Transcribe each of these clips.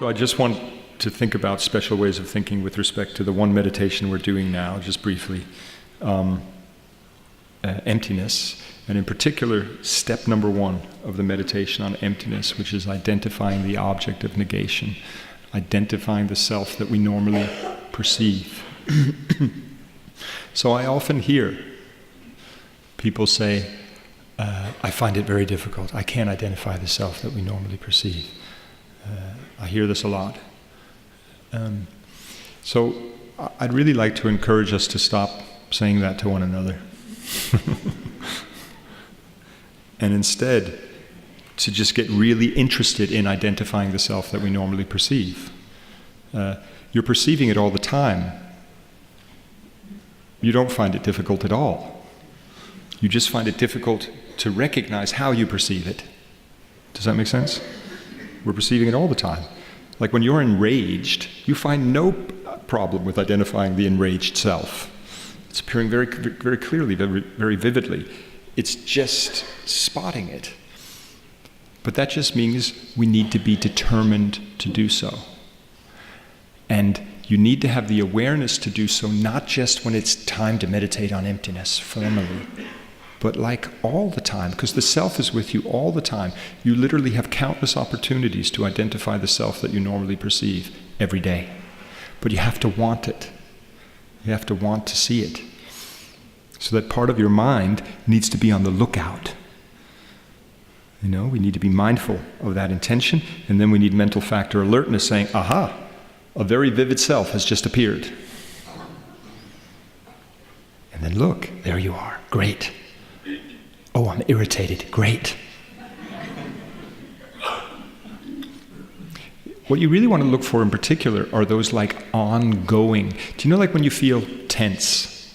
So I just want to think about special ways of thinking with respect to the one meditation we're doing now, just briefly. Emptiness, and in particular, step number 1 of the meditation on emptiness, which is identifying the object of negation, identifying the self that we normally perceive. So I often hear people say, I find it very difficult. I can't identify the self that we normally perceive. I hear this a lot. So I'd really like to encourage us to stop saying that to one another. And instead, to just get really interested in identifying the self that we normally perceive. You're perceiving it all the time. You don't find it difficult at all. You just find it difficult to recognize how you perceive it. Does that make sense? We're perceiving it all the time. Like when you're enraged, you find no problem with identifying the enraged self. It's appearing very, very clearly, very, very vividly. It's just spotting it. But that just means we need to be determined to do so. And you need to have the awareness to do so, not just when it's time to meditate on emptiness formally, but like all the time, because the self is with you all the time. You literally have countless opportunities to identify the self that you normally perceive every day. But you have to want it. You have to want to see it. So that part of your mind needs to be on the lookout. You know, we need to be mindful of that intention, and then we need mental factor alertness saying, aha, a very vivid self has just appeared. And then look, there you are, great. Oh, I'm irritated, great. What you really want to look for in particular are those like ongoing. Do you know like when you feel tense?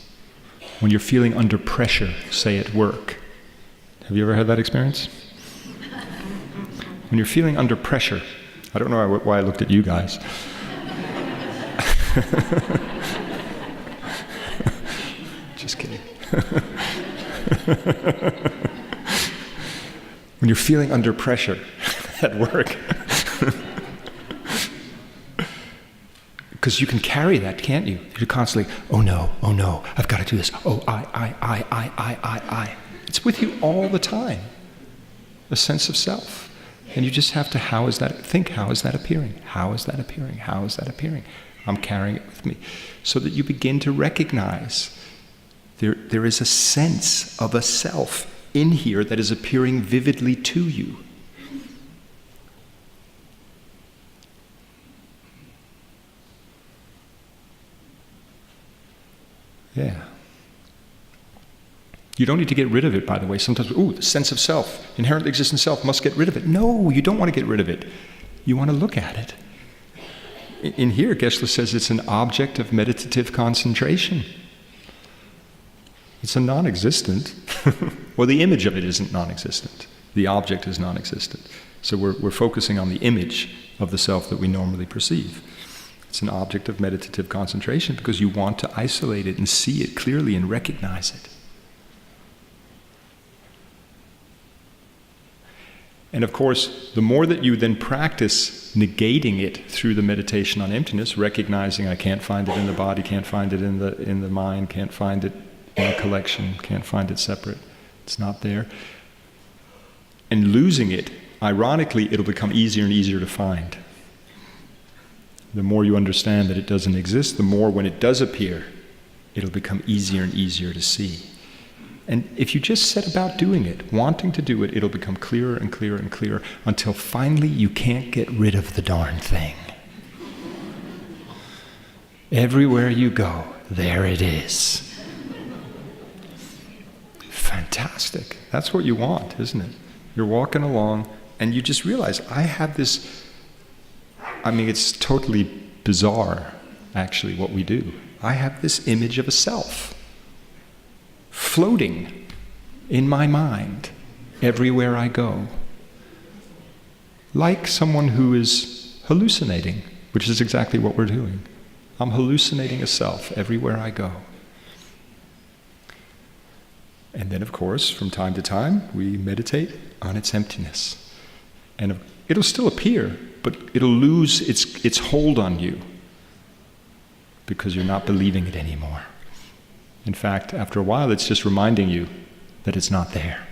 When you're feeling under pressure, say at work. Have you ever had that experience? When you're feeling under pressure, I don't know why I looked at you guys. Just kidding. When you're feeling under pressure at work, because you can carry that, can't you? You're constantly, oh no, I've got to do this. Oh, I. It's with you all the time, a sense of self. And you just have to, how is that appearing? How is that appearing? How is that appearing? I'm carrying it with me. So that you begin to recognize there is a sense of a self in here that is appearing vividly to you. Yeah. You don't need to get rid of it, by the way. Sometimes, the sense of self, inherently existent self, must get rid of it. No, you don't want to get rid of it. You want to look at it. In here, Geshe says it's an object of meditative concentration. It's a non-existent. Well, the image of it isn't non-existent. The object is non-existent. So we're focusing on the image of the self that we normally perceive. It's an object of meditative concentration because you want to isolate it and see it clearly and recognize it. And of course, the more that you then practice negating it through the meditation on emptiness, recognizing I can't find it in the body, can't find it in the mind, can't find it in a collection, can't find it separate, it's not there. And losing it, ironically, it'll become easier and easier to find. The more you understand that it doesn't exist, the more when it does appear, it'll become easier and easier to see. And if you just set about doing it, wanting to do it, it'll become clearer and clearer and clearer until finally you can't get rid of the darn thing. Everywhere you go, there it is. Fantastic. That's what you want, isn't it? You're walking along and you just realize, I have this, it's totally bizarre, actually, what we do. I have this image of a self floating in my mind everywhere I go. Like someone who is hallucinating, which is exactly what we're doing. I'm hallucinating a self everywhere I go. And then, of course, from time to time, we meditate on its emptiness. And it'll still appear, but it'll lose its hold on you because you're not believing it anymore. In fact, after a while, it's just reminding you that it's not there.